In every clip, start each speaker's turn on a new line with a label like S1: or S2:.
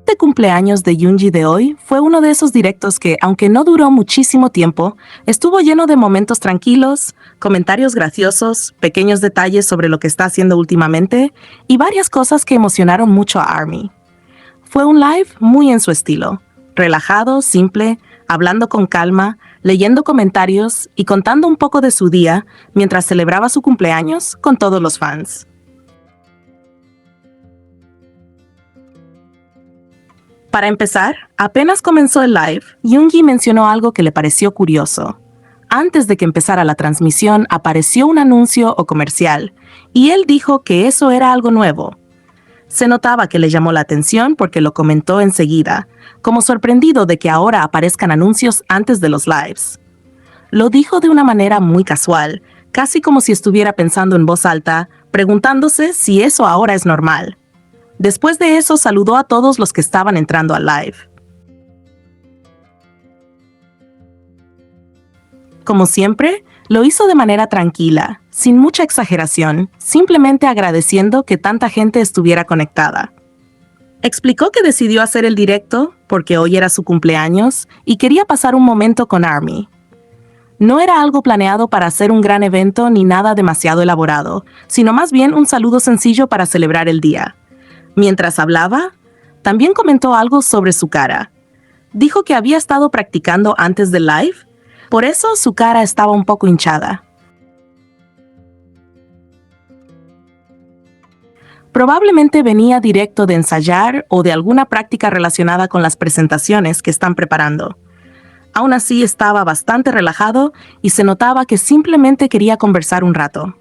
S1: de cumpleaños de Yoongi de hoy fue uno de esos directos que, aunque no duró muchísimo tiempo, estuvo lleno de momentos tranquilos, comentarios graciosos, pequeños detalles sobre lo que está haciendo últimamente y varias cosas que emocionaron mucho a ARMY. Fue un live muy en su estilo, relajado, simple, hablando con calma, leyendo comentarios y contando un poco de su día mientras celebraba su cumpleaños con todos los fans. Para empezar, apenas comenzó el live, Yoongi mencionó algo que le pareció curioso. Antes de que empezara la transmisión, apareció un anuncio o comercial, y él dijo que eso era algo nuevo. Se notaba que le llamó la atención porque lo comentó enseguida, como sorprendido de que ahora aparezcan anuncios antes de los lives. Lo dijo de una manera muy casual, casi como si estuviera pensando en voz alta, preguntándose si eso ahora es normal. Después de eso, saludó a todos los que estaban entrando al live. Como siempre, lo hizo de manera tranquila, sin mucha exageración, simplemente agradeciendo que tanta gente estuviera conectada. Explicó que decidió hacer el directo porque hoy era su cumpleaños y quería pasar un momento con ARMY. No era algo planeado para hacer un gran evento ni nada demasiado elaborado, sino más bien un saludo sencillo para celebrar el día. Mientras hablaba, también comentó algo sobre su cara. Dijo que había estado practicando antes del live, por eso su cara estaba un poco hinchada. Probablemente venía directo de ensayar o de alguna práctica relacionada con las presentaciones que están preparando. Aún así estaba bastante relajado y se notaba que simplemente quería conversar un rato.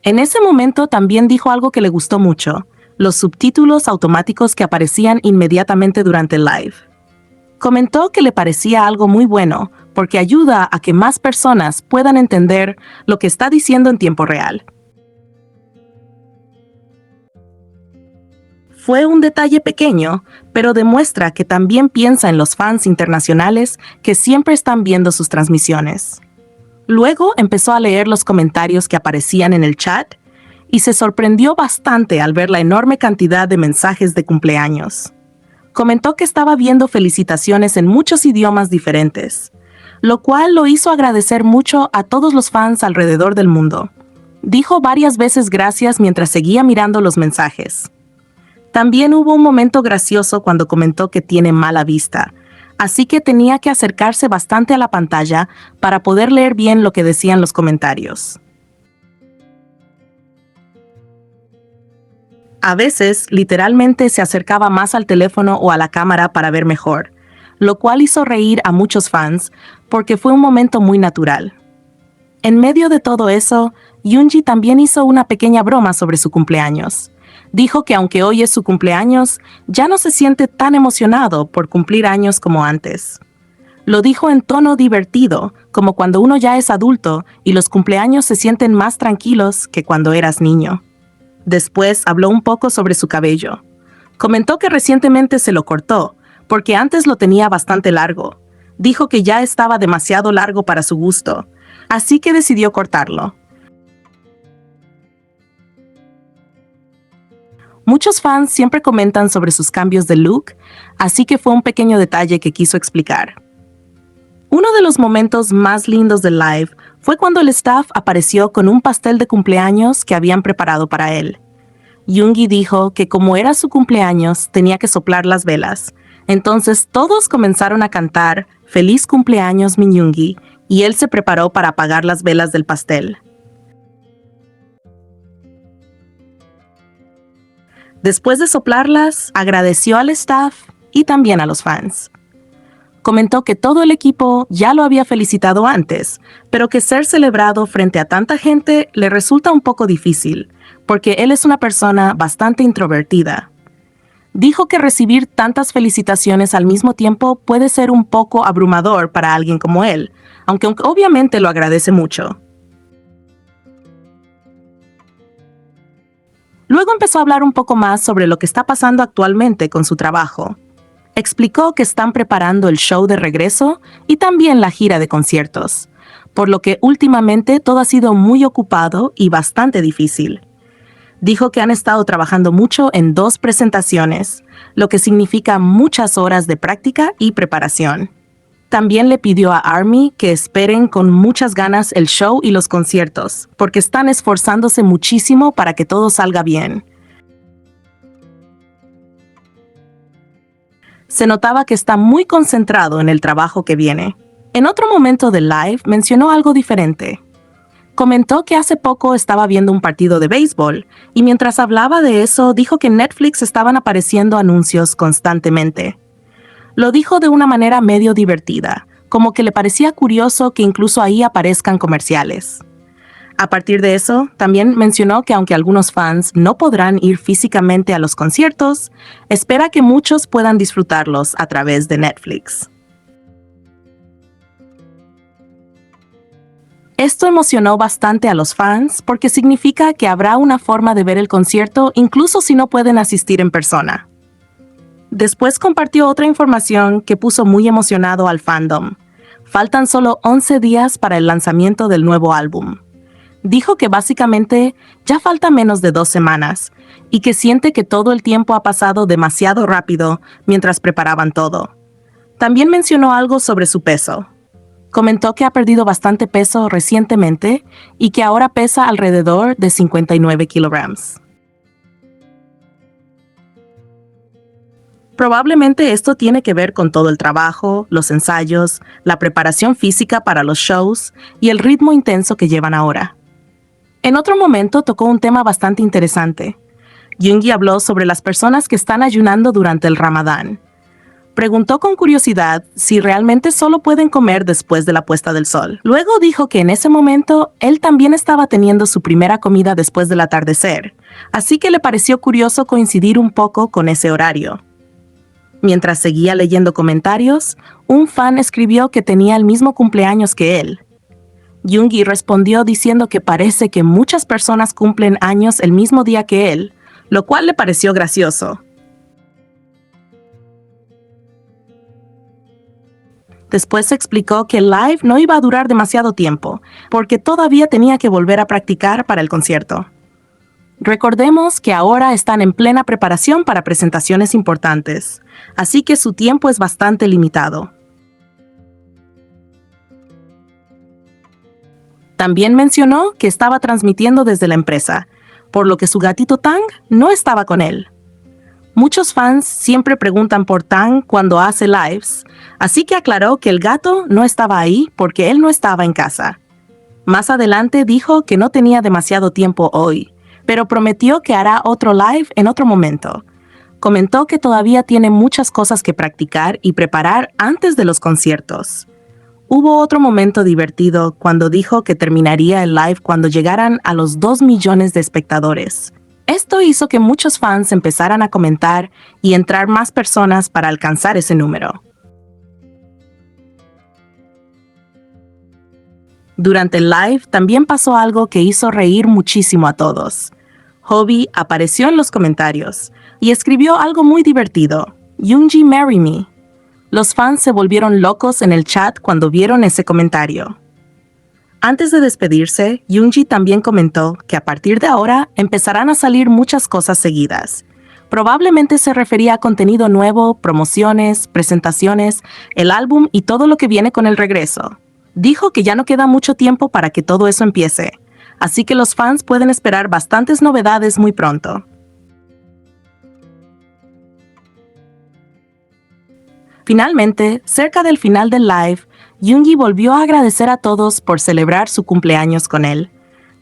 S1: En ese momento también dijo algo que le gustó mucho: los subtítulos automáticos que aparecían inmediatamente durante el live. Comentó que le parecía algo muy bueno porque ayuda a que más personas puedan entender lo que está diciendo en tiempo real. Fue un detalle pequeño, pero demuestra que también piensa en los fans internacionales que siempre están viendo sus transmisiones. Luego empezó a leer los comentarios que aparecían en el chat y se sorprendió bastante al ver la enorme cantidad de mensajes de cumpleaños. Comentó que estaba viendo felicitaciones en muchos idiomas diferentes, lo cual lo hizo agradecer mucho a todos los fans alrededor del mundo. Dijo varias veces gracias mientras seguía mirando los mensajes. También hubo un momento gracioso cuando comentó que tiene mala vista, así que tenía que acercarse bastante a la pantalla para poder leer bien lo que decían los comentarios. A veces, literalmente se acercaba más al teléfono o a la cámara para ver mejor, lo cual hizo reír a muchos fans porque fue un momento muy natural. En medio de todo eso, Yoongi también hizo una pequeña broma sobre su cumpleaños. Dijo que aunque hoy es su cumpleaños, ya no se siente tan emocionado por cumplir años como antes. Lo dijo en tono divertido, como cuando uno ya es adulto y los cumpleaños se sienten más tranquilos que cuando eras niño. Después habló un poco sobre su cabello. Comentó que recientemente se lo cortó, porque antes lo tenía bastante largo. Dijo que ya estaba demasiado largo para su gusto, así que decidió cortarlo. Muchos fans siempre comentan sobre sus cambios de look, así que fue un pequeño detalle que quiso explicar. Uno de los momentos más lindos del live fue cuando el staff apareció con un pastel de cumpleaños que habían preparado para él. Yoongi dijo que como era su cumpleaños, tenía que soplar las velas. Entonces todos comenzaron a cantar "Feliz cumpleaños, mi Yoongi", y él se preparó para apagar las velas del pastel. Después de soplarlas, agradeció al staff y también a los fans. Comentó que todo el equipo ya lo había felicitado antes, pero que ser celebrado frente a tanta gente le resulta un poco difícil, porque él es una persona bastante introvertida. Dijo que recibir tantas felicitaciones al mismo tiempo puede ser un poco abrumador para alguien como él, aunque obviamente lo agradece mucho. Luego empezó a hablar un poco más sobre lo que está pasando actualmente con su trabajo. Explicó que están preparando el show de regreso y también la gira de conciertos, por lo que últimamente todo ha sido muy ocupado y bastante difícil. Dijo que han estado trabajando mucho en 2 presentaciones, lo que significa muchas horas de práctica y preparación. También le pidió a ARMY que esperen con muchas ganas el show y los conciertos, porque están esforzándose muchísimo para que todo salga bien. Se notaba que está muy concentrado en el trabajo que viene. En otro momento del live mencionó algo diferente. Comentó que hace poco estaba viendo un partido de béisbol y mientras hablaba de eso dijo que en Netflix estaban apareciendo anuncios constantemente. Lo dijo de una manera medio divertida, como que le parecía curioso que incluso ahí aparezcan comerciales. A partir de eso, también mencionó que aunque algunos fans no podrán ir físicamente a los conciertos, espera que muchos puedan disfrutarlos a través de Netflix. Esto emocionó bastante a los fans porque significa que habrá una forma de ver el concierto incluso si no pueden asistir en persona. Después compartió otra información que puso muy emocionado al fandom. Faltan solo 11 días para el lanzamiento del nuevo álbum. Dijo que básicamente ya falta menos de 2 semanas y que siente que todo el tiempo ha pasado demasiado rápido mientras preparaban todo. También mencionó algo sobre su peso. Comentó que ha perdido bastante peso recientemente y que ahora pesa alrededor de 59 kilogramos. Probablemente esto tiene que ver con todo el trabajo, los ensayos, la preparación física para los shows y el ritmo intenso que llevan ahora. En otro momento tocó un tema bastante interesante. Yoongi habló sobre las personas que están ayunando durante el Ramadán. Preguntó con curiosidad si realmente solo pueden comer después de la puesta del sol. Luego dijo que en ese momento él también estaba teniendo su primera comida después del atardecer, así que le pareció curioso coincidir un poco con ese horario. Mientras seguía leyendo comentarios, un fan escribió que tenía el mismo cumpleaños que él. Yoongi respondió diciendo que parece que muchas personas cumplen años el mismo día que él, lo cual le pareció gracioso. Después explicó que el live no iba a durar demasiado tiempo, porque todavía tenía que volver a practicar para el concierto. Recordemos que ahora están en plena preparación para presentaciones importantes, así que su tiempo es bastante limitado. También mencionó que estaba transmitiendo desde la empresa, por lo que su gatito Tang no estaba con él. Muchos fans siempre preguntan por Tang cuando hace lives, así que aclaró que el gato no estaba ahí porque él no estaba en casa. Más adelante dijo que no tenía demasiado tiempo hoy, pero prometió que hará otro live en otro momento. Comentó que todavía tiene muchas cosas que practicar y preparar antes de los conciertos. Hubo otro momento divertido cuando dijo que terminaría el live cuando llegaran a los 2 millones de espectadores. Esto hizo que muchos fans empezaran a comentar y entrar más personas para alcanzar ese número. Durante el live también pasó algo que hizo reír muchísimo a todos. Hobi apareció en los comentarios y escribió algo muy divertido: "Yoongi, marry me". Los fans se volvieron locos en el chat cuando vieron ese comentario. Antes de despedirse, Yoongi también comentó que a partir de ahora empezarán a salir muchas cosas seguidas. Probablemente se refería a contenido nuevo, promociones, presentaciones, el álbum y todo lo que viene con el regreso. Dijo que ya no queda mucho tiempo para que todo eso empiece, así que los fans pueden esperar bastantes novedades muy pronto. Finalmente, cerca del final del live, Yoongi volvió a agradecer a todos por celebrar su cumpleaños con él.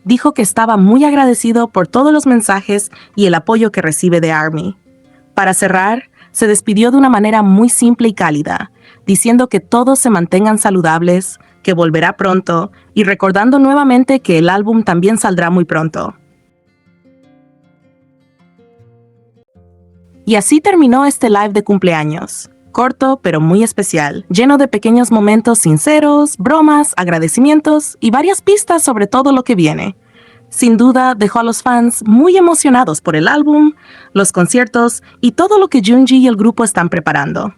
S1: Dijo que estaba muy agradecido por todos los mensajes y el apoyo que recibe de ARMY. Para cerrar, se despidió de una manera muy simple y cálida, diciendo que todos se mantengan saludables, que volverá pronto y recordando nuevamente que el álbum también saldrá muy pronto. Y así terminó este live de cumpleaños. Corto, pero muy especial, lleno de pequeños momentos sinceros, bromas, agradecimientos y varias pistas sobre todo lo que viene. Sin duda, dejó a los fans muy emocionados por el álbum, los conciertos y todo lo que Yoongi y el grupo están preparando.